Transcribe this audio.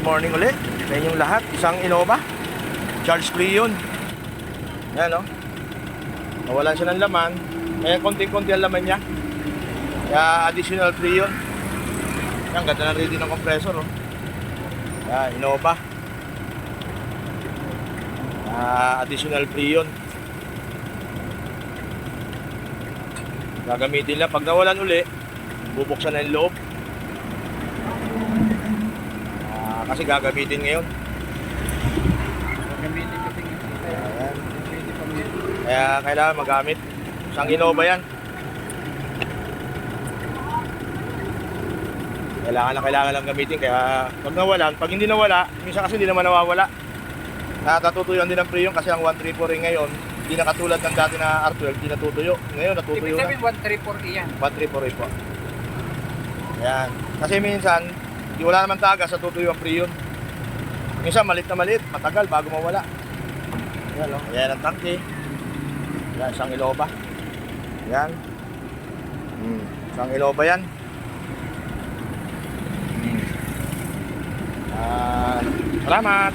Good morning ulit sa inyong lahat. Isang Innova Charge Freon. Yan o. Nawalan siya ng laman. Kaya konti-konti ang laman niya. Kaya additional Freon. Yan, ganda na ready ng compressor o. Yan, Innova. Additional Freon. Gagamitin lang. Pag nawalan uli, bubuksan na yung loob. Kasi gagamitin ngayon. Gagamitin kasi Ayan. Kaya kailangan magamit. Isang Innova yan. Kailangan lang gamitin. Kaya pag nawalan, pag hindi nawala, minsan kasi hindi naman nawawala. Natutuyuan din ang Freon kasi ang 134 ngayon, hindi na katulad ng dati na R12, hindi natutuyo. Ngayon natutuyo na. Ibig sabihin 134 yan. 134 po. Ayan. Kasi minsan, di wala naman tagas sa tutuyo ang Freon. Minsan malit na malit, matagal bago mawala. Ayan o. Ayan ang tangke. Ayan, isang Innova. Ayan. Isang Innova yan. Salamat.